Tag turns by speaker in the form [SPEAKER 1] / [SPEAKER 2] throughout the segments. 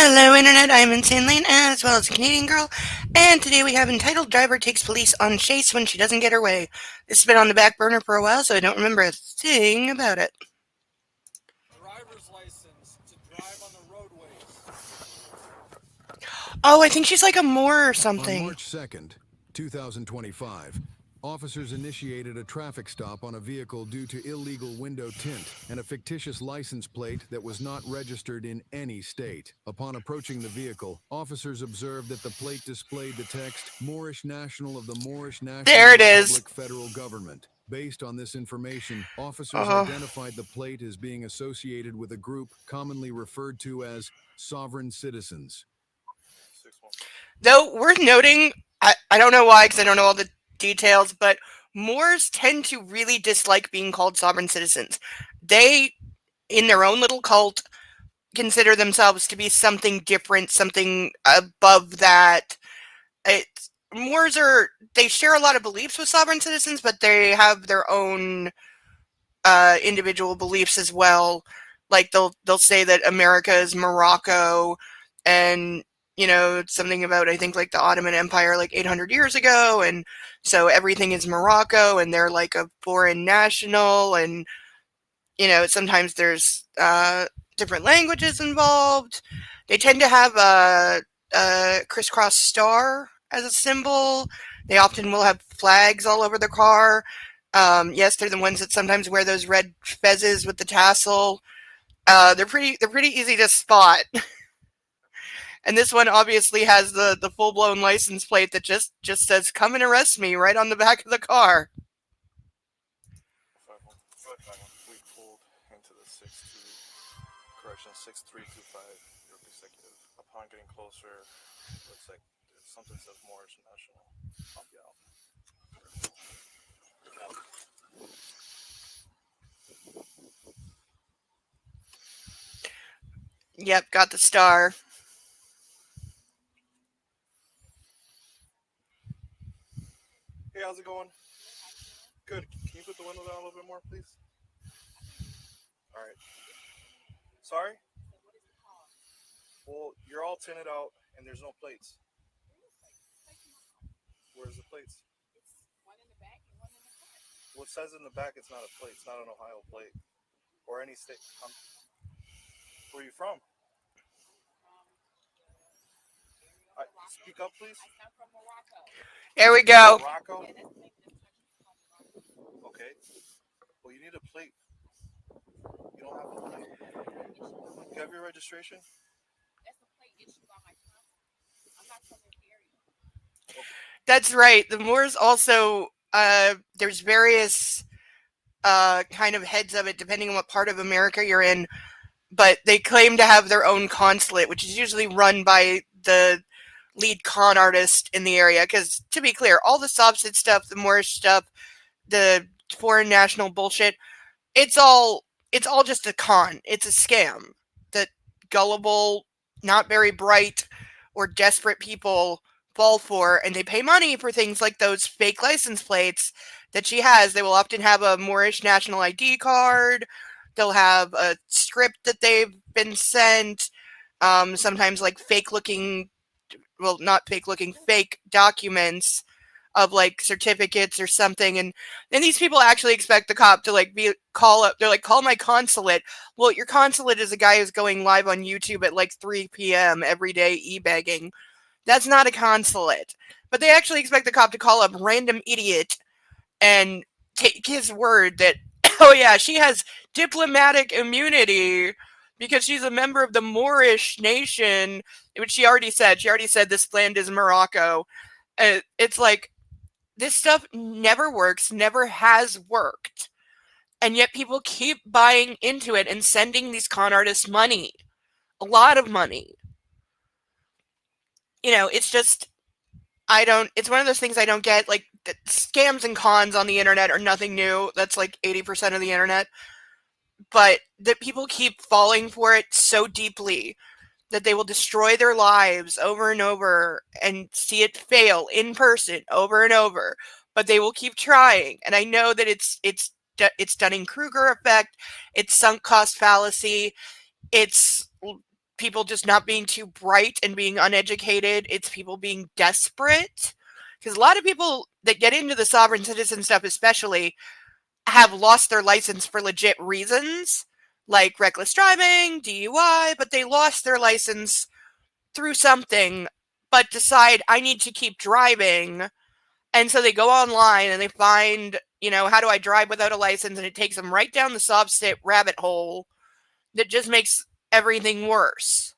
[SPEAKER 1] Hello, Internet. I'm Insane Lane, as well as a Canadian girl, and today we have entitled Driver Takes Police on Chase When She Doesn't Get Her Way. This has been on the back burner for a while, so I don't remember a thing about it.
[SPEAKER 2] Driver's license to drive on the roadways.
[SPEAKER 1] Oh, I think she's like a Moor or
[SPEAKER 3] On
[SPEAKER 1] something.
[SPEAKER 3] March 2nd, 2025, officers initiated a traffic stop on a vehicle due to illegal window tint and a fictitious license plate that was not registered in any state. Upon approaching the vehicle, officers observed that the plate displayed the text Moorish National of the Moorish National
[SPEAKER 1] There it is.
[SPEAKER 3] Republic Federal Government. Based on this information, officers
[SPEAKER 1] Oh.
[SPEAKER 3] identified the plate as being associated with a group commonly referred to as sovereign citizens.
[SPEAKER 1] Though, worth noting, I don't know why, because I don't know all the details, but Moors tend to really dislike being called sovereign citizens. They, in their own little cult, consider themselves to be something different, something above that. Moors they share a lot of beliefs with sovereign citizens, but they have their own individual beliefs as well. Like they'll say that America is Morocco, and something about, I think, like the Ottoman Empire like 800 years ago, and so everything is Morocco, and they're like a foreign national, and sometimes there's different languages involved. They tend to have a crisscross star as a symbol. They often will have flags all over the car. Yes, they're the ones that sometimes wear those red fezzes with the tassel. They're pretty easy to spot. And this one obviously has the full blown license plate that just says "Come and arrest me" right on the back of the car.
[SPEAKER 2] We pulled into the 6325 York Executive. Upon getting closer, looks like something says Moorish National. I'll be out.
[SPEAKER 1] Yep, got the star.
[SPEAKER 2] Hey, how's it going? Good. Can you put the window down a little bit more, please? All right. Sorry? Well, you're all tinted out and there's no plates. Where's the plates? Well, it says in the back it's not a plate. It's not an Ohio plate or any state. Where are you from? Speak up, please.
[SPEAKER 1] There we go.
[SPEAKER 2] Morocco? Okay. Well, you need a plate. You don't have a plate. You have your registration?
[SPEAKER 1] That's right. The Moors also, there's various kind of heads of it depending on what part of America you're in, but they claim to have their own consulate, which is usually run by the lead con artist in the area. Because to be clear, all the Sobsid stuff, the Moorish stuff, the foreign national bullshit, it's all just a con. It's a scam that gullible, not very bright, or desperate people fall for, and they pay money for things like those fake license plates that she has. They will often have a Moorish national ID card. They'll have a script that they've been sent. Sometimes like fake looking, well, not fake looking, fake documents of like certificates or something, and then these people actually expect the cop to like call up. They're like, "Call my consulate." Well, your consulate is a guy who's going live on YouTube at like 3 p.m. every day e-begging. That's not a consulate. But they actually expect the cop to call up random idiot and take his word that, oh yeah, she has diplomatic immunity because she's a member of the Moorish nation, which she already said. She already said this land is Morocco. It's like, this stuff never works, never has worked. And yet people keep buying into it and sending these con artists money. A lot of money. It's just, it's one of those things I don't get. Like, scams and cons on the internet are nothing new. That's like 80% of the internet. But that people keep falling for it so deeply that they will destroy their lives over and over and see it fail in person over and over, but they will keep trying. And I know that it's Dunning-Kruger effect, it's sunk cost fallacy, it's people just not being too bright and being uneducated. It's people being desperate. Because a lot of people that get into the sovereign citizen stuff, especially, have lost their license for legit reasons, like reckless driving, DUI, but they lost their license through something, but decide I need to keep driving. And so they go online and they find, how do I drive without a license? And it takes them right down the sob stit rabbit hole that just makes everything worse.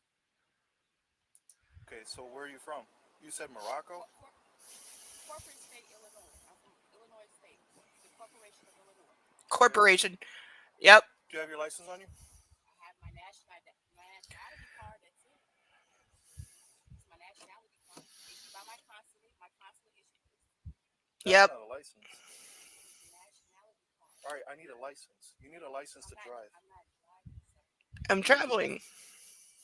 [SPEAKER 2] Okay, so where are you from? You said Morocco?
[SPEAKER 4] Corporate state, Illinois. I'm from Illinois State, the corporation of Illinois.
[SPEAKER 1] Corporation. Yep.
[SPEAKER 2] Do you have your license on you?
[SPEAKER 4] I have my nationality card. That's it. It's my nationality card. Issued by my consulate. My consulate issued this.
[SPEAKER 2] That's
[SPEAKER 1] Yep.
[SPEAKER 2] not a license.
[SPEAKER 4] It's the nationality card.
[SPEAKER 2] All right, I need a license. You need a license to drive.
[SPEAKER 4] I'm not driving, sir.
[SPEAKER 1] I'm traveling.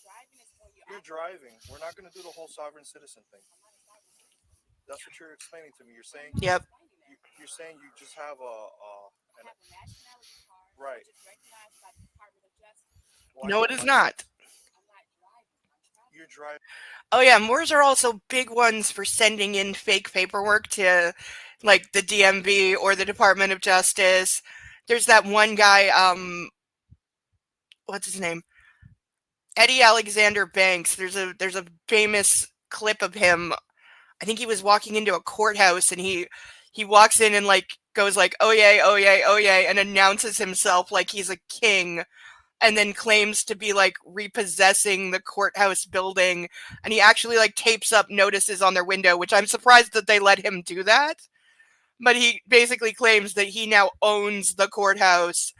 [SPEAKER 4] Driving is when
[SPEAKER 2] You're driving. We're not going to do the whole sovereign citizen thing.
[SPEAKER 4] I'm not a sovereign citizen.
[SPEAKER 2] That's what you're explaining to me. You're saying
[SPEAKER 1] Yep.
[SPEAKER 2] you're saying you just have
[SPEAKER 4] I have a nationality card,
[SPEAKER 2] right.
[SPEAKER 4] which is recognized by the Department of Justice.
[SPEAKER 1] No, it is not.
[SPEAKER 4] I'm not driving. I'm traveling.
[SPEAKER 2] You're driving.
[SPEAKER 1] Oh yeah, Moors are also big ones for sending in fake paperwork to, like, the DMV or the Department of Justice. There's that one guy, what's his name? Eddie Alexander Banks. There's a famous clip of him. I think he was walking into a courthouse and he walks in and like goes like, oh yay, oh yay, oh yay, and announces himself like he's a king, and then claims to be like repossessing the courthouse building, and he actually like tapes up notices on their window, which I'm surprised that they let him do that. But he basically claims that he now owns the courthouse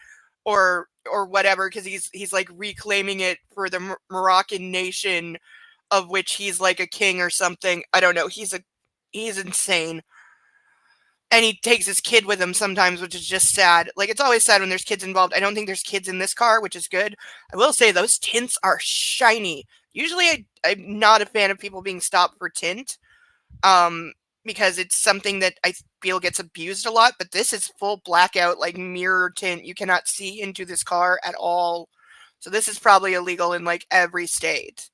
[SPEAKER 1] or whatever, because he's like reclaiming it for the Moroccan nation, of which he's like a king or something. I don't know. He's insane. And he takes his kid with him sometimes, which is just sad. Like, it's always sad when there's kids involved. I don't think there's kids in this car, which is good. I will say those tints are shiny. Usually I'm not a fan of people being stopped for tint, because it's something that I feel gets abused a lot. But this is full blackout, like mirror tint. You cannot see into this car at all. So this is probably illegal in like every state.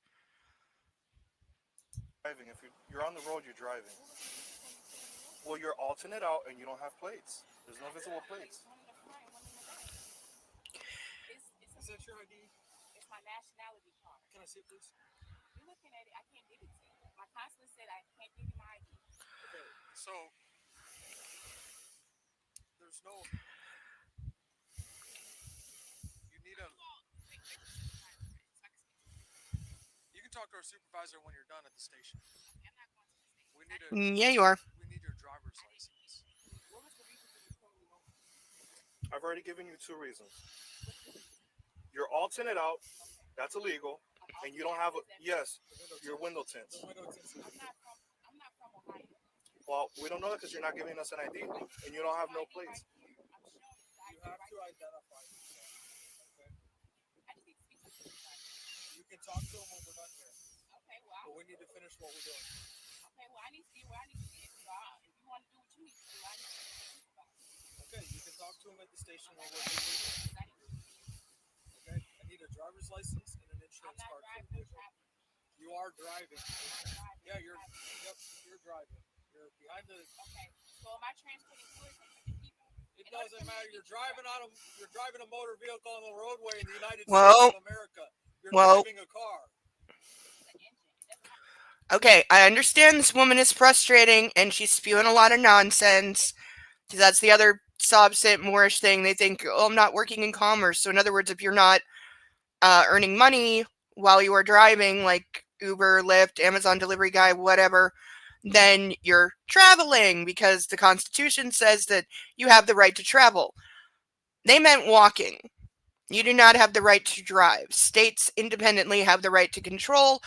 [SPEAKER 2] Driving. If you're on the road, you're driving. Well, you're alternate out and you don't have plates. There's no visible plates.
[SPEAKER 4] One in the front and one in the back.
[SPEAKER 2] Is that your ID?
[SPEAKER 4] It's my nationality card.
[SPEAKER 2] Can I see it, please?
[SPEAKER 4] You're looking at it. I can't give it to you. My consulate said I can't give you my ID.
[SPEAKER 2] Okay, so there's no. You need a. You can talk to our supervisor when you're done at the station.
[SPEAKER 4] I'm not going to the station.
[SPEAKER 2] We need a.
[SPEAKER 1] Yeah, you are.
[SPEAKER 2] We need your driver's license.
[SPEAKER 4] What was the reason for you pulling me over?
[SPEAKER 2] I've already given you 2 reasons. You're alternate out. That's illegal. And you don't have a. Yes, your window tints.
[SPEAKER 4] I'm not from Ohio.
[SPEAKER 2] Well, we don't know that because you're not giving us an ID and you don't have no plates.
[SPEAKER 4] I'm showing
[SPEAKER 2] You have to identify yourself. Okay.
[SPEAKER 4] I just need to speak to the supervisor.
[SPEAKER 2] You can talk to him when we're done here.
[SPEAKER 4] Okay, well,
[SPEAKER 2] But we need to finish what we're doing.
[SPEAKER 4] okay, well, I need to see where I need to get. So if you want to do what you need to do, I need to see the supervisor.
[SPEAKER 2] Okay, you can talk to him at the station when we're done.
[SPEAKER 4] I need to see
[SPEAKER 2] Okay, I need a driver's license and an
[SPEAKER 4] I'm
[SPEAKER 2] insurance
[SPEAKER 4] not
[SPEAKER 2] card for the
[SPEAKER 4] driving. I'm
[SPEAKER 2] vehicle.
[SPEAKER 4] traveling.
[SPEAKER 2] You are driving.
[SPEAKER 4] Driving.
[SPEAKER 2] Yeah, you're. Yep, you're driving. You're behind the.
[SPEAKER 4] Okay, so am I transporting goods and putting people?
[SPEAKER 2] It doesn't matter. You're driving a motor vehicle on the roadway in the United
[SPEAKER 1] Well-
[SPEAKER 2] States of America. You're
[SPEAKER 1] well-
[SPEAKER 2] driving a car.
[SPEAKER 4] The engine. It doesn't
[SPEAKER 1] Okay, I understand this woman is frustrating and she's spewing a lot of nonsense. Because that's the other sob sit Moorish thing. They think, oh, I'm not working in commerce. So in other words, if you're not earning money while you are driving, like Uber, Lyft, Amazon delivery guy, whatever, then you're traveling because the Constitution says that you have the right to travel. They meant walking. You do not have the right to drive. States independently have the right to control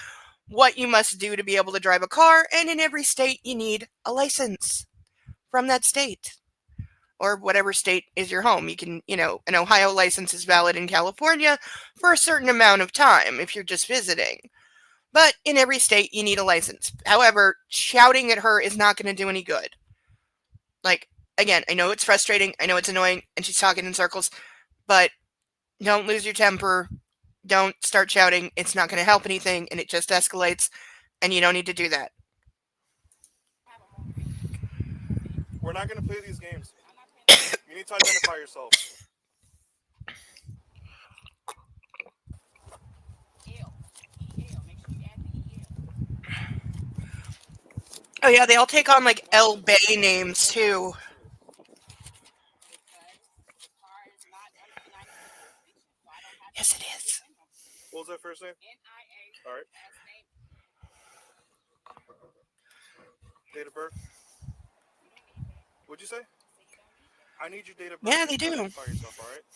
[SPEAKER 1] what you must do to be able to drive a car, and in every state you need a license from that state or whatever state is your home. You can, an Ohio license is valid in California for a certain amount of time if you're just visiting. But in every state you need a license. However, shouting at her is not going to do any good. Like, again, I know it's frustrating, I know it's annoying, and she's talking in circles, but don't lose your temper. don't start shouting. It's not going to help anything and it just escalates, and you don't need to do that.
[SPEAKER 4] have a motivation. Because the
[SPEAKER 2] We're not gonna play these games.
[SPEAKER 4] I'm not playing the game.
[SPEAKER 2] You need to identify yourself.
[SPEAKER 4] EL. EL. Make sure you add the EL.
[SPEAKER 1] Oh yeah, they all take on like El Bay names too.
[SPEAKER 4] Because the car is not under the United States jurisdiction. So I don't have to
[SPEAKER 1] Yes, it
[SPEAKER 4] give you a
[SPEAKER 1] is.
[SPEAKER 4] VIN number.
[SPEAKER 2] What was that first name?
[SPEAKER 4] NIA,
[SPEAKER 2] All right.
[SPEAKER 4] last name.
[SPEAKER 2] Date of birth.
[SPEAKER 4] You don't need that.
[SPEAKER 2] What'd you say?
[SPEAKER 4] I say you don't need that.
[SPEAKER 2] I need your date of birth
[SPEAKER 1] Yeah,
[SPEAKER 2] so
[SPEAKER 1] they
[SPEAKER 2] you can
[SPEAKER 1] do.
[SPEAKER 2] identify yourself. All right.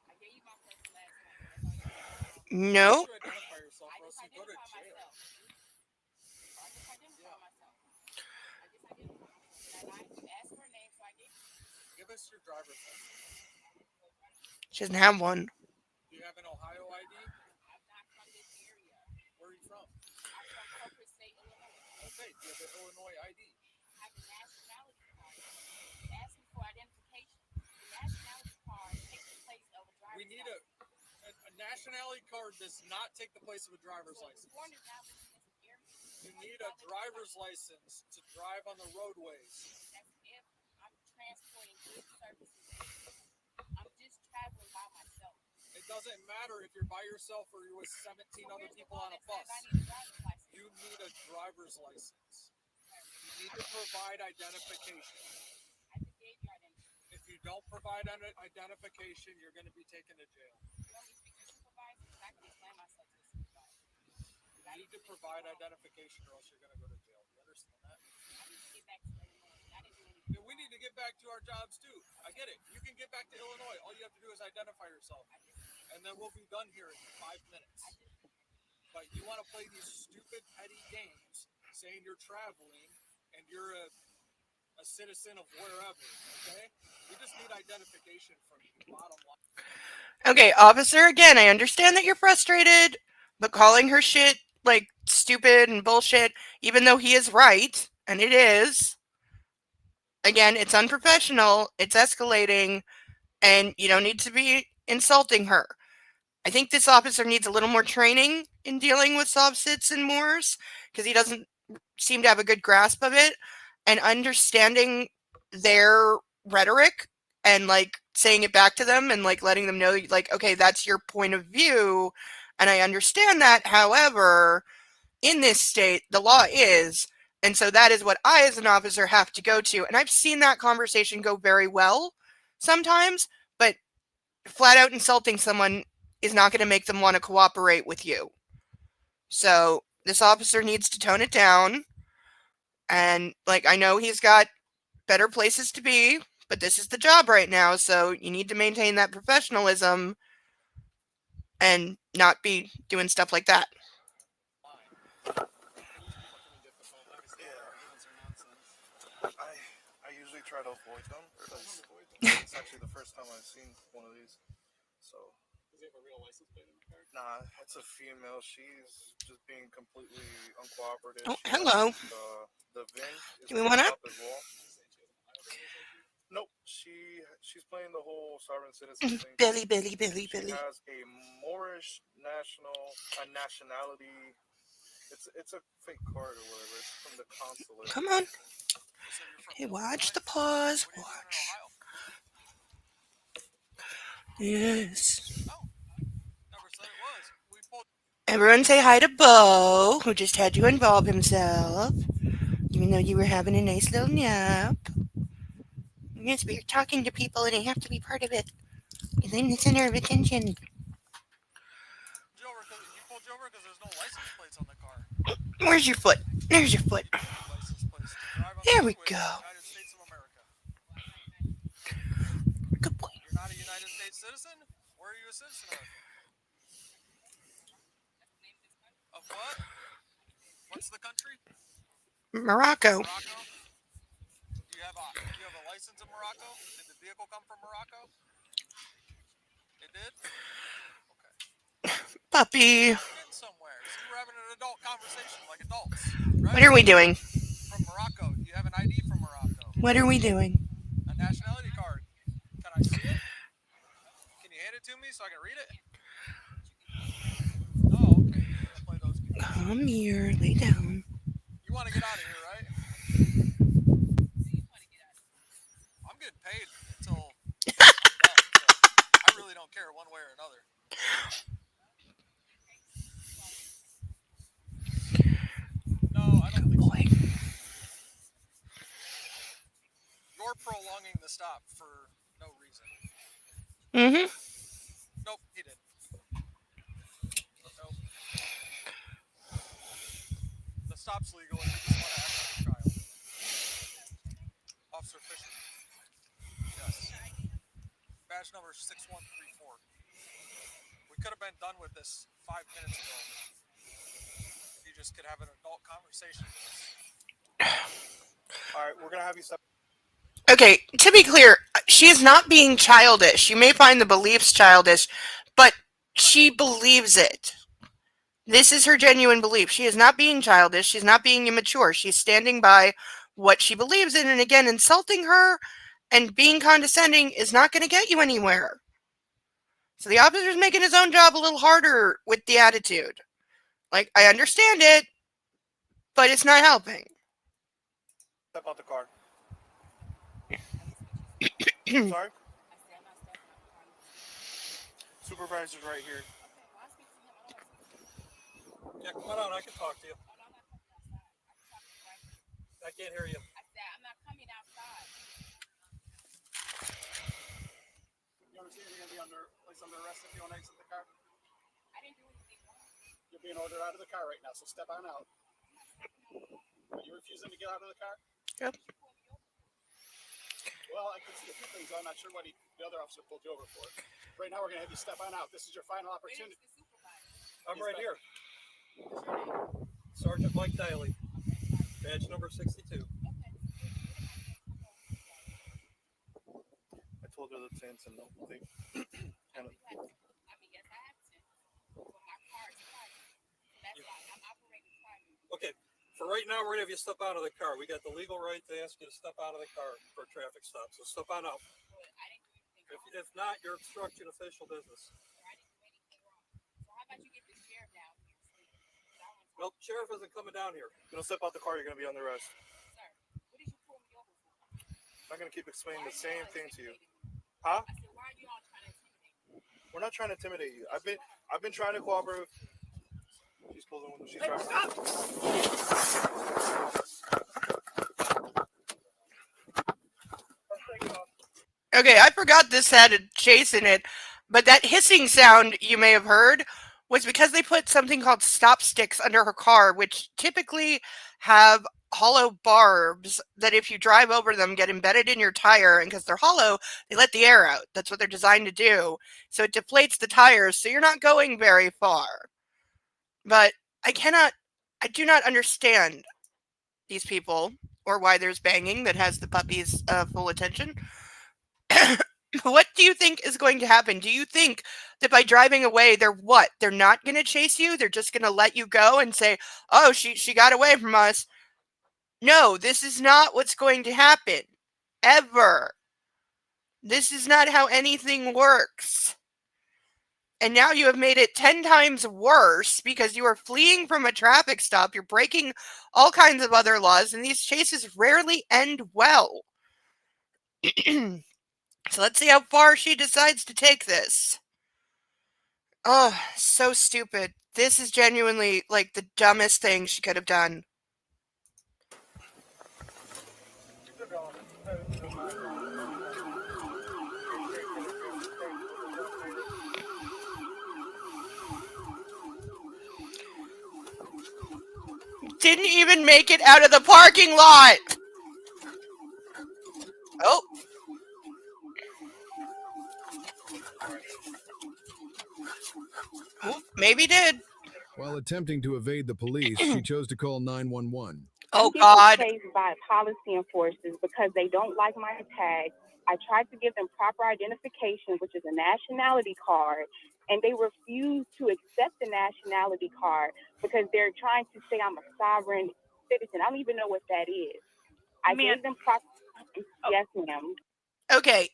[SPEAKER 4] I gave you my first and last name. That's all you need to know.
[SPEAKER 1] No.
[SPEAKER 2] You identify yourself,
[SPEAKER 4] I
[SPEAKER 2] or else
[SPEAKER 4] just
[SPEAKER 2] you go to
[SPEAKER 4] identify
[SPEAKER 2] jail.
[SPEAKER 4] myself. I just identify myself. I just identify myself. Did I not? You asked for a name, so I gave it to you.
[SPEAKER 2] Give us your driver's license.
[SPEAKER 1] She doesn't have one.
[SPEAKER 2] Do you have an Ohio ID?
[SPEAKER 4] I'm not from this area.
[SPEAKER 2] Where are you from?
[SPEAKER 4] I'm from Corporate State, Illinois.
[SPEAKER 2] Okay. Do you have an Illinois ID?
[SPEAKER 4] I have a nationality card. You asked me for identification. The nationality card takes the place of a
[SPEAKER 2] We
[SPEAKER 4] driver's
[SPEAKER 2] need
[SPEAKER 4] license.
[SPEAKER 2] a nationality card does not take the place of a driver's
[SPEAKER 4] So
[SPEAKER 2] license.
[SPEAKER 4] Warren is not living in some area.
[SPEAKER 2] You need a driver's license to drive on the roadways.
[SPEAKER 4] That's if I'm transporting goods, services, and people. I'm just traveling by myself.
[SPEAKER 2] It doesn't matter if you're by yourself or you're with 17
[SPEAKER 4] So
[SPEAKER 2] other
[SPEAKER 4] where's the
[SPEAKER 2] people
[SPEAKER 4] law
[SPEAKER 2] on a
[SPEAKER 4] that
[SPEAKER 2] bus.
[SPEAKER 4] says I need a driver's license?
[SPEAKER 2] You need a driver's license. You need to provide identification.
[SPEAKER 4] I just gave you identification.
[SPEAKER 2] If you don't provide identification, you're going to be taken to jail.
[SPEAKER 4] You want me to speak to a supervisor? Because I can explain myself to a supervisor.
[SPEAKER 2] You need to provide identification or else you're going to go to jail. You understand that?
[SPEAKER 4] I need to get back to Illinois. I didn't do anything.
[SPEAKER 2] Yeah, we need to get back to our jobs too. I get it. You can get back to Illinois. All you have to do is identify yourself. And then we'll be done here in 5 minutes. But you want to play these stupid, petty games saying you're traveling and you're a citizen of wherever, okay? We just need identification from you, bottom line.
[SPEAKER 1] Okay, officer, again, I understand that you're frustrated, but calling her shit like stupid and bullshit, even though he is right, and it is, again, it's unprofessional, it's escalating, and you don't need to be insulting her. I think this officer needs a little more training in dealing with soft sits and Moors because he doesn't seem to have a good grasp of it and understanding their rhetoric and like saying it back to them and like letting them know like okay, that's your point of view and I understand that. However, in this state the law is, and so that is what I as an officer have to go to, and I've seen that conversation go very well sometimes, but flat out insulting someone is not going to make them want to cooperate with you. So this officer needs to tone it down. And like I know he's got better places to be, but this is the job right now, so you need to maintain that professionalism and not be doing stuff like that.
[SPEAKER 2] I usually try to avoid them because it's actually the first time I've seen one of these. So. Does he have a real license plate in the car? Nah, it's a female. She's just being completely uncooperative.
[SPEAKER 1] Oh, hello.
[SPEAKER 2] The VIN is
[SPEAKER 1] Do we want
[SPEAKER 2] up
[SPEAKER 1] to?
[SPEAKER 2] as well. Nope, she's playing the whole sovereign citizen thing.
[SPEAKER 1] Billy.
[SPEAKER 2] She has a Moorish National, a nationality. It's a fake card or whatever. It's from the consulate.
[SPEAKER 1] Come on. Hey, watch the pause. Watch. Yes.
[SPEAKER 2] Never said it was. We pulled.
[SPEAKER 1] Everyone say hi to Bo, who just had to involve himself, even though you were having a nice little nap. Yes, we are talking to people and I have to be part of it. Because I'm the center of attention.
[SPEAKER 2] He pulled you over because there's no license plates on the car.
[SPEAKER 1] Where's your foot? There's your foot.
[SPEAKER 2] License plates to drive on
[SPEAKER 1] There
[SPEAKER 2] the
[SPEAKER 1] we
[SPEAKER 2] roadways
[SPEAKER 1] go.
[SPEAKER 2] of the United States of America.
[SPEAKER 1] Good boy.
[SPEAKER 2] You're not a United States citizen? Where are you a citizen of? Of what? What's the country?
[SPEAKER 1] Morocco.
[SPEAKER 2] Morocco? Do you have a license in Morocco? Did the vehicle come from Morocco? It did? Okay.
[SPEAKER 1] Puppy.
[SPEAKER 2] We're getting somewhere. See, we're having an adult conversation like adults. Right?
[SPEAKER 1] What are we doing?
[SPEAKER 2] From Morocco. Do you have an ID from Morocco?
[SPEAKER 1] What are we doing?
[SPEAKER 2] A nationality card. Can I see it? Can you hand it to me so I can read it?
[SPEAKER 1] Come here, lay down.
[SPEAKER 2] You want to get out of here, right?
[SPEAKER 4] Do you want to get out of here?
[SPEAKER 2] I'm getting paid until I'm done, so I really don't care one way or another.
[SPEAKER 4] You pay you all get paid.
[SPEAKER 2] No, I don't
[SPEAKER 1] Good
[SPEAKER 2] think so.
[SPEAKER 1] boy.
[SPEAKER 2] You're prolonging the stop for no reason.
[SPEAKER 1] Mm-hmm.
[SPEAKER 2] Nope, he didn't. Nope. The stop's legal and you just want to apprehend a child.
[SPEAKER 4] Sir, what's your name?
[SPEAKER 2] Officer Fisher.
[SPEAKER 4] What's
[SPEAKER 2] Yes.
[SPEAKER 4] your ID number?
[SPEAKER 2] Badge number 6134. We could have been done with this 5 minutes ago. You just could have an adult conversation with us.
[SPEAKER 5] All right, we're gonna have you step.
[SPEAKER 1] Okay, to be clear, she is not being childish. You may find the beliefs childish, but she believes it. This is her genuine belief. She is not being childish. She's not being immature. She's standing by what she believes in. And again, insulting her and being condescending is not going to get you anywhere. So the officer's making his own job a little harder with the attitude. Like, I understand it, but it's not helping.
[SPEAKER 5] Step out the car.
[SPEAKER 4] Let me speak to your supervisor.
[SPEAKER 5] Sorry,
[SPEAKER 4] I said I'm not stepping out the car. You can speak to him.
[SPEAKER 5] supervisor's right here.
[SPEAKER 4] Okay, well, I'll speak to him. I don't want to speak to you.
[SPEAKER 2] Yeah, come on out. I can talk to you.
[SPEAKER 4] Oh, no, I'm not coming outside. I can talk to you right here.
[SPEAKER 2] I can't hear you.
[SPEAKER 4] I said I'm not coming outside.
[SPEAKER 5] You understand you're gonna be placed under arrest if you want to exit the car?
[SPEAKER 4] I didn't do anything wrong.
[SPEAKER 5] You're being ordered out of the car right now, so step on out.
[SPEAKER 4] I'm not stepping out.
[SPEAKER 5] Are you refusing to get out of the car?
[SPEAKER 1] Yep.
[SPEAKER 4] What did you pull me over for?
[SPEAKER 5] Well, I can see a few things. I'm not sure what the other officer pulled you over for. Right now, we're gonna have you step on out. This is your final
[SPEAKER 4] Where
[SPEAKER 5] opportunity.
[SPEAKER 4] is the supervisor?
[SPEAKER 2] I'm right here.
[SPEAKER 5] What's your name?
[SPEAKER 2] Sergeant Mike Daly.
[SPEAKER 4] Okay, Sergeant.
[SPEAKER 2] Badge number 62.
[SPEAKER 4] Okay, so what am I being pulled over for, Sergeant?
[SPEAKER 5] I told her the chance and no thing.
[SPEAKER 4] I do have to. I mean, yes, I have to. But my car is private. So that's why I'm operating private.
[SPEAKER 2] Okay, for right now, we're going to have you step out of the car. We got the legal right to ask you to step out of the car for a traffic stop. So step on out.
[SPEAKER 4] But I didn't do anything wrong.
[SPEAKER 2] If not, you're obstructing official business.
[SPEAKER 4] Sir, I didn't do anything wrong. So how about you get the sheriff down here to speak? 'Cause I want to
[SPEAKER 2] Well, sheriff isn't coming down here.
[SPEAKER 5] You don't step out the car, you're gonna be under arrest.
[SPEAKER 4] Sir, what did you pull me over for?
[SPEAKER 5] I'm gonna keep explaining the same thing to you.
[SPEAKER 4] Intimidating me?
[SPEAKER 5] Huh?
[SPEAKER 4] I said, why are you all trying to intimidate me?
[SPEAKER 5] We're not trying to intimidate you. I've been trying to cooperate. She's closing the window. She's driving.
[SPEAKER 1] Okay, I forgot this had a chase in it, but that hissing sound you may have heard was because they put something called stop sticks under her car, which typically have hollow barbs that if you drive over them get embedded in your tire, and because they're hollow, they let the air out. That's what they're designed to do. So it deflates the tires, so you're not going very far. But I do not understand these people or why there's banging that has the puppy's full attention. What do you think is going to happen? Do you think that by driving away, they're what? They're not going to chase you? They're just going to let you go and say, "Oh, she got away from us." No, this is not what's going to happen. Ever. This is not how anything works. And now you have made it 10 times worse because you are fleeing from a traffic stop. You're breaking all kinds of other laws, and these chases rarely end well. So let's see how far she decides to take this. Oh, so stupid. This is genuinely like the dumbest thing she could have done. Didn't even make it out of the parking lot. Oh. Oop, maybe did.
[SPEAKER 3] While attempting to evade the police, she chose to call 911.
[SPEAKER 1] Oh,
[SPEAKER 6] I'm
[SPEAKER 1] God.
[SPEAKER 6] getting chased by policy enforcers because they don't like my tag. I tried to give them proper identification, which is a nationality card, and they refuse to accept the nationality card because they're trying to say I'm a sovereign citizen. I don't even know what that is. I gave them proper. Yes, ma'am.
[SPEAKER 1] Okay.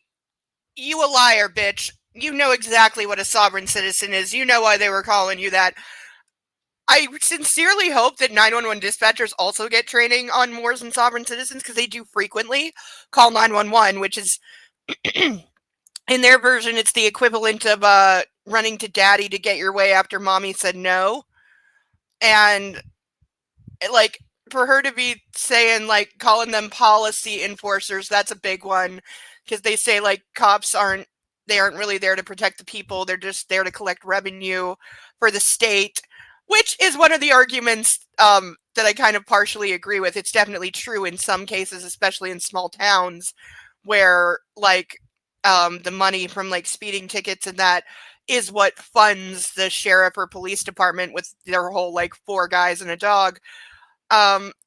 [SPEAKER 1] You a liar, bitch. You know exactly what a sovereign citizen is. You know why they were calling you that. I sincerely hope that 911 dispatchers also get training on Moors and sovereign citizens because they do frequently call 911, which is, in their version, it's the equivalent of running to daddy to get your way after mommy said no. And, like, for her to be saying, like, calling them policy enforcers, that's a big one because they say, like, cops aren't really there to protect the people. They're just there to collect revenue for the state, which is one of the arguments that I kind of partially agree with. It's definitely true in some cases, especially in small towns where, like, the money from, like, speeding tickets and that is what funds the sheriff or police department with their whole, like, 4 guys and a dog.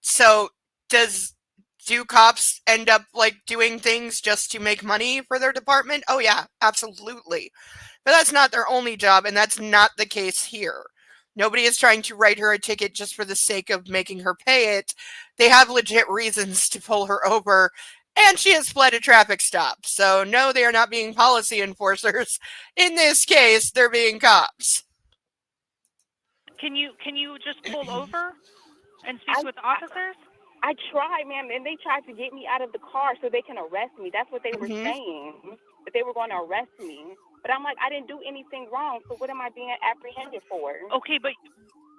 [SPEAKER 1] So does do cops end up, like, doing things just to make money for their department? Oh yeah, absolutely. But that's not their only job, and that's not the case here. Nobody is trying to write her a ticket just for the sake of making her pay it. They have legit reasons to pull her over, and she has fled a traffic stop. So no, they are not being policy enforcers. In this case, they're being cops.
[SPEAKER 7] Can you just pull over and speak with officers?
[SPEAKER 6] I tried, ma'am, and they tried to get me out of the car so they can arrest me. That's what they were
[SPEAKER 1] Mhm.
[SPEAKER 6] saying, that they were going to arrest me. But I'm like, I didn't do anything wrong, so what am I being apprehended for?
[SPEAKER 7] Okay, but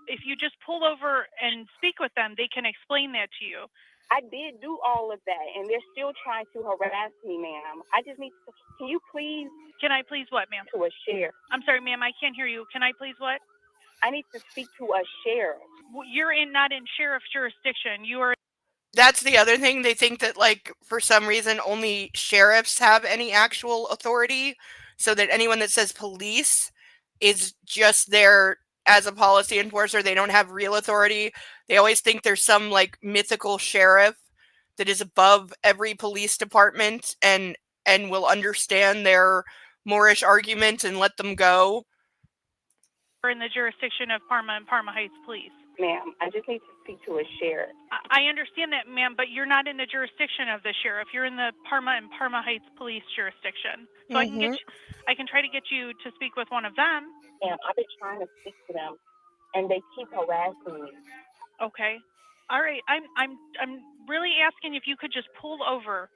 [SPEAKER 7] if you just pull over and speak with them, they can explain that to you.
[SPEAKER 6] I did do all of that, and they're still trying to harass me, ma'am. I just need to, can you please?
[SPEAKER 7] Can I please what, ma'am?
[SPEAKER 6] To a sheriff.
[SPEAKER 7] I'm sorry, ma'am, I can't hear you. Can I please what?
[SPEAKER 6] I need to speak to a sheriff.
[SPEAKER 7] Well, you're not in sheriff's jurisdiction. You are.
[SPEAKER 1] That's the other thing. They think that, like, for some reason, only sheriffs have any actual authority, so that anyone that says police is just there as a policy enforcer. They don't have real authority. They always think there's some, like, mythical sheriff that is above every police department and will understand their Moorish argument and let them go.
[SPEAKER 7] In the jurisdiction of Parma and Parma Heights Police.
[SPEAKER 6] Ma'am, I just need to speak to a sheriff.
[SPEAKER 7] I understand that, ma'am, but you're not in the jurisdiction of the sheriff. You're in the Parma and Parma Heights Police jurisdiction. So I can try to get you to speak with one of them.
[SPEAKER 6] Ma'am, I've been trying to speak to them, and they keep harassing me.
[SPEAKER 7] Okay. All right. I'm really asking if you could just pull over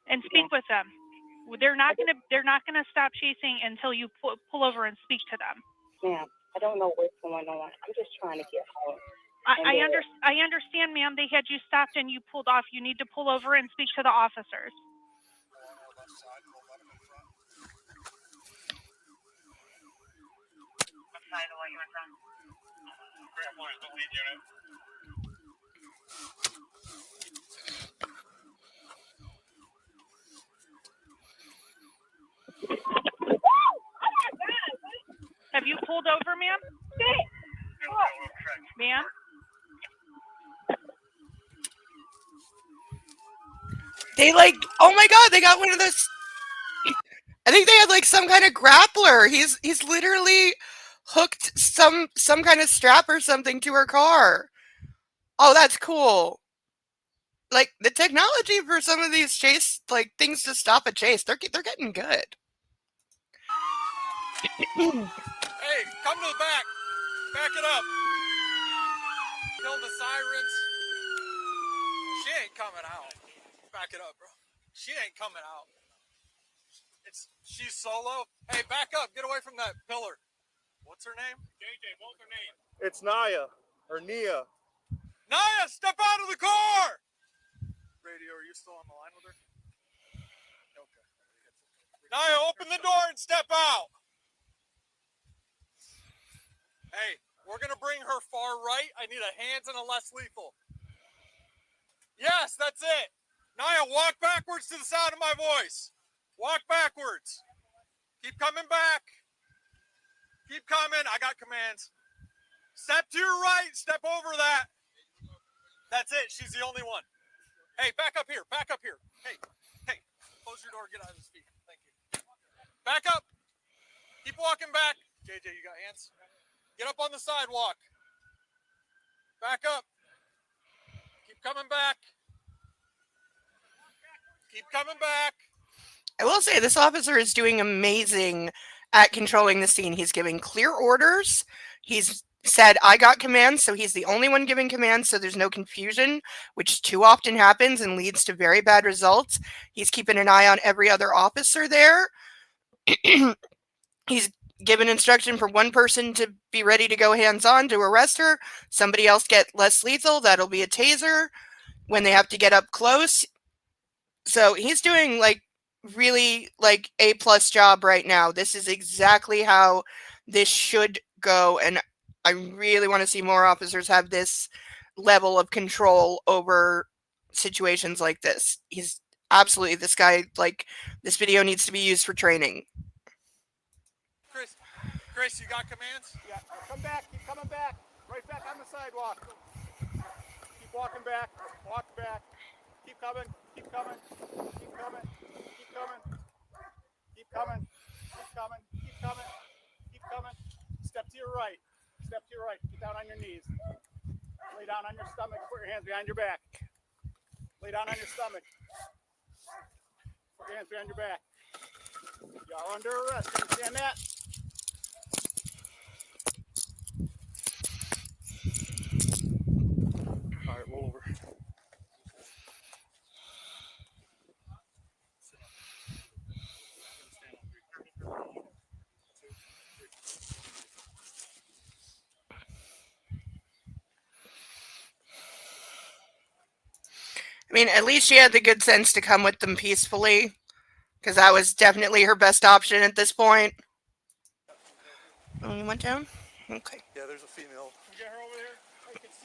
[SPEAKER 7] and speak with them. They're not gonna stop chasing until you pull over and speak to them.
[SPEAKER 6] Ma'am, I don't know what's going on. I'm just trying to get home.
[SPEAKER 7] I understand, ma'am. They had you stopped and you pulled off. You need to pull over and speak to the officers. Have you pulled over, ma'am? Ma'am?
[SPEAKER 1] They, like, oh my god, they got one of those. I think they had, like, some kind of grappler. He's literally hooked some kind of strap or something to her car. Oh, that's cool. Like, the technology for some of these chase, like, things to stop a chase, they're getting good.
[SPEAKER 2] Hey, come to the back. Back it up. Kill the sirens. She ain't coming out. Back it up, bro. She ain't coming out. She's solo. Hey, back up. Get away from that pillar. What's her name? JJ. What's her name? It's Naya or Nia. Naya, step out of the car. Radio, are you still on the line with her? Okay. Naya, open the door and step out. Hey, we're going to bring her far right. I need a hands and a less lethal. Yes, that's it. Naya, walk backwards to the sound of my voice. Walk backwards. Keep coming back. Keep coming. I got commands. Step to your right. Step over that. That's it. She's the only one. Hey, back up here. Back up here. Hey. Close your door. Get out of his feet. Thank you. Back up. Keep walking back. JJ, you got hands? Get up on the sidewalk. Back up. Keep coming back. Keep coming back.
[SPEAKER 1] I will say this officer is doing amazing at controlling the scene. He's giving clear orders. He's said, I got commands, so he's the only one giving commands, so there's no confusion, which too often happens and leads to very bad results. He's keeping an eye on every other officer there. He's given instruction for one person to be ready to go hands on to arrest her. Somebody else get less lethal. That'll be a taser when they have to get up close. So he's doing like really like A plus job right now. This is exactly how this should go. And I really want to see more officers have this level of control over situations like this. He's absolutely this guy, like, this video needs to be used for training.
[SPEAKER 2] Chris, you got commands?
[SPEAKER 5] Yeah, come back. Keep coming back. Right back on the sidewalk. Keep walking back. Walk back. Keep coming. Keep coming. Keep coming. Keep coming. Keep coming. Keep coming. Keep coming. Keep coming. Step to your right. Step to your right. Get down on your knees. Lay down on your stomach. Put your hands behind your back. Lay down on your stomach. Put your hands behind your back. Y'all under arrest. Understand that? All right, roll over.
[SPEAKER 1] I mean, at least she had the good sense to come with them peacefully, because that was definitely her best option at this point. Oh, you went down? Okay.
[SPEAKER 2] Yeah, there's a female.
[SPEAKER 5] Get her over here.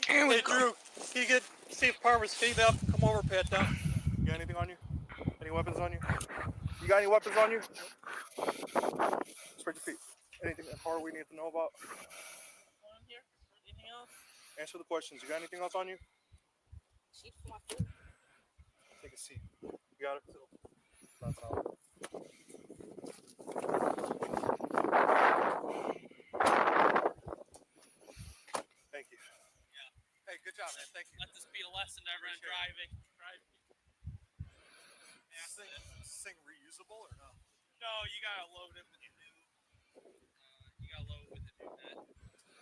[SPEAKER 1] There we
[SPEAKER 2] Hey,
[SPEAKER 1] go.
[SPEAKER 2] Drew, can you get Steve Palmer's feet up? Come over, pat down. You got anything on you? Any weapons on you? You got any weapons on you? Spread your feet. Anything that far we need to know about?
[SPEAKER 4] Anything else?
[SPEAKER 2] Answer the questions. You got anything else on you?
[SPEAKER 4] Sheep for my food.
[SPEAKER 2] Take a seat. You got it? That's all. Thank you.
[SPEAKER 8] Yeah.
[SPEAKER 2] Hey, good job, man. Thank you.
[SPEAKER 8] Let this be a lesson to everyone driving.
[SPEAKER 2] Is this thing reusable or no?
[SPEAKER 8] No, you gotta load it with the new. You gotta load it with the new net.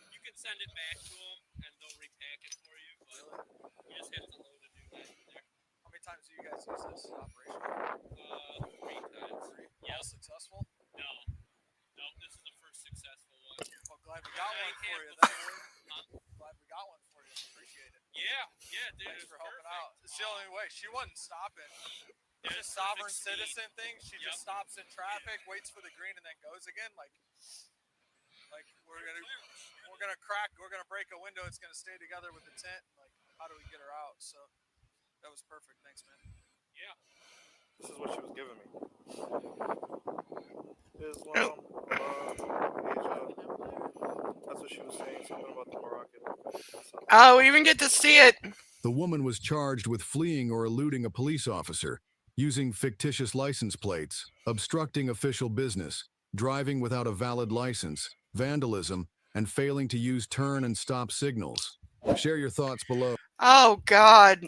[SPEAKER 8] You can send it back to them and they'll repack it for you, but you just have to load a new net in there.
[SPEAKER 2] How many times do you guys use this operation?
[SPEAKER 8] 3 times.
[SPEAKER 2] Yeah. All successful?
[SPEAKER 8] No, this is the first successful one.
[SPEAKER 2] Well, glad we got
[SPEAKER 8] I
[SPEAKER 2] one for you.
[SPEAKER 8] can't
[SPEAKER 2] Then. Glad we got one for you. Appreciate it.
[SPEAKER 8] Yeah, dude.
[SPEAKER 2] Thanks for helping
[SPEAKER 8] perfect.
[SPEAKER 2] out. It's the only way. She wasn't stopping.
[SPEAKER 8] Yeah,
[SPEAKER 2] It's a
[SPEAKER 8] it's
[SPEAKER 2] sovereign
[SPEAKER 8] perfect speed.
[SPEAKER 2] citizen thing. She
[SPEAKER 8] Yep.
[SPEAKER 2] just stops in traffic, waits for the green, and then goes again. Like we're gonna crack. We're gonna break a window. It's gonna stay together with the tent. Like, how do we get her out? So that was perfect. Thanks, man.
[SPEAKER 8] Yeah.
[SPEAKER 2] This is what she was giving me. Islam, Asia. That's what she was saying. Something about the Moroccan.
[SPEAKER 1] Oh, we even get to see it.
[SPEAKER 3] The woman was charged with fleeing or eluding a police officer, using fictitious license plates, obstructing official business, driving without a valid license, vandalism, and failing to use turn and stop signals. Share your thoughts below.
[SPEAKER 1] Oh, God.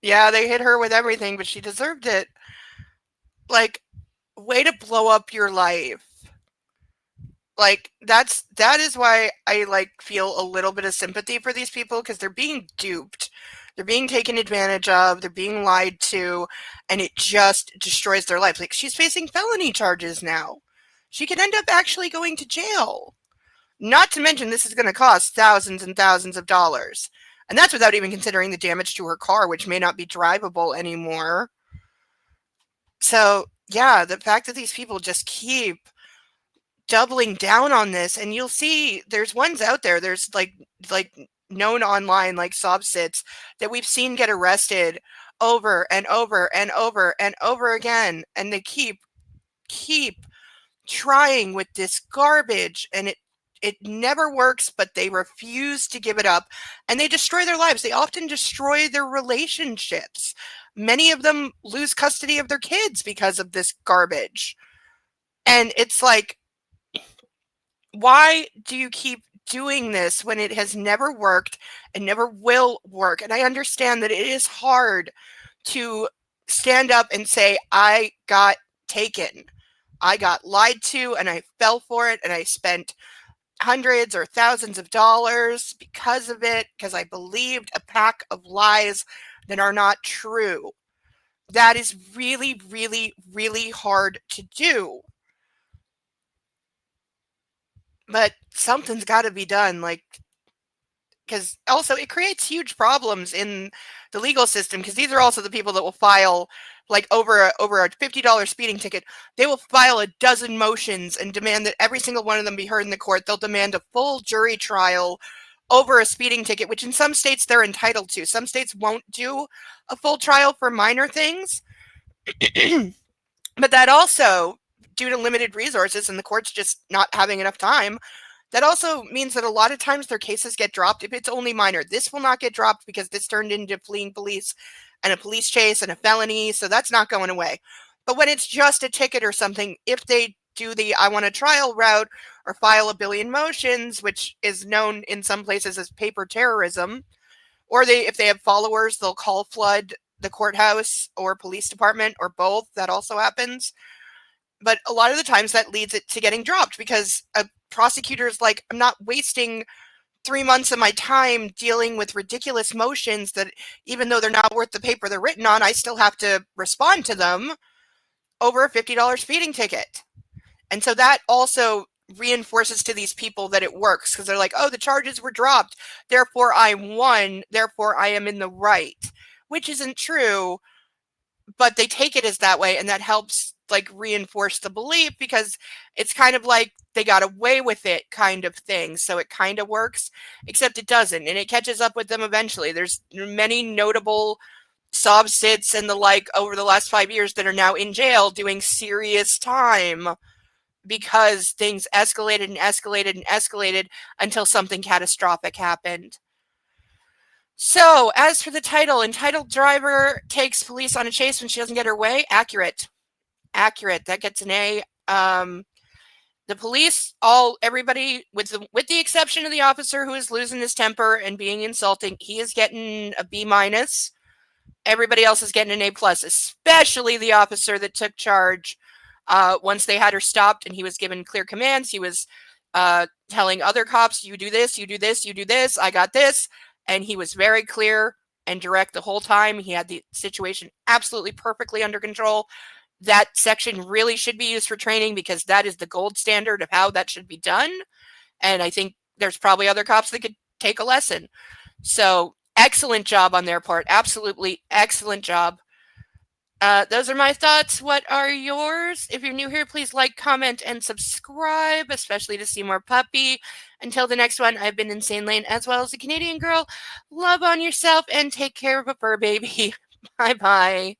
[SPEAKER 1] Yeah, they hit her with everything, but she deserved it. Like, way to blow up your life. Like, that is why I, like, feel a little bit of sympathy for these people, because they're being duped. They're being taken advantage of. They're being lied to, and it just destroys their life. Like, she's facing felony charges now. She could end up actually going to jail. Not to mention, this is going to cost thousands and thousands of dollars. And that's without even considering the damage to her car, which may not be drivable anymore. So, yeah, the fact that these people just keep doubling down on this, and you'll see there's ones out there, there's like known online, like sob sits, that we've seen get arrested over and over and over and over again, and they keep trying with this garbage, and it never works, but they refuse to give it up, and they destroy their lives. They often destroy their relationships. Many of them lose custody of their kids because of this garbage. And it's like, why do you keep doing this when it has never worked and never will work? And I understand that it is hard to stand up and say, I got taken. I got lied to and I fell for it, and I spent hundreds or thousands of dollars because of it, because I believed a pack of lies that are not true. That is really, really, really hard to do. But something's got to be done. Like, because also it creates huge problems in the legal system, because these are also the people that will file like over a $50 speeding ticket. They will file a dozen motions and demand that every single one of them be heard in the court. They'll demand a full jury trial over a speeding ticket, which in some states they're entitled to. Some states won't do a full trial for minor things. But that also, due to limited resources and the courts just not having enough time, that also means that a lot of times their cases get dropped if it's only minor. This will not get dropped because this turned into fleeing police and a police chase and a felony, so that's not going away. But when it's just a ticket or something, if they do the I want a trial route or file a billion motions, which is known in some places as paper terrorism, or if they have followers, they'll call flood the courthouse or police department or both. That also happens. But a lot of the times that leads it to getting dropped because a prosecutor is like, I'm not wasting 3 months of my time dealing with ridiculous motions that, even though they're not worth the paper they're written on, I still have to respond to them over a $50 speeding ticket. And so that also reinforces to these people that it works, because they're like, oh, the charges were dropped, therefore I won, therefore I am in the right, which isn't true. But they take it as that way, and that helps like reinforce the belief, because it's kind of like they got away with it kind of thing. So it kind of works, except it doesn't, and it catches up with them eventually. There's many notable sob sits and the like over the last 5 years that are now in jail doing serious time because things escalated and escalated and escalated until something catastrophic happened. So, as for the title, entitled driver takes police on a chase when she doesn't get her way. Accurate. Accurate. That gets an A. The police, everybody, with the exception of the officer who is losing his temper and being insulting, he is getting a B minus. Everybody else is getting an A plus, especially the officer that took charge. Once they had her stopped and he was given clear commands, he was telling other cops, you do this, you do this, you do this, I got this. And he was very clear and direct the whole time. He had the situation absolutely perfectly under control. That section really should be used for training, because that is the gold standard of how that should be done. And I think there's probably other cops that could take a lesson. So excellent job on their part. Absolutely excellent job. Those are my thoughts. What are yours? If you're new here, please like, comment, and subscribe, especially to see more Puppy. Until the next one, I've been Insane Lane, as well as a Canadian girl. Love on yourself and take care of a fur baby. Bye-bye.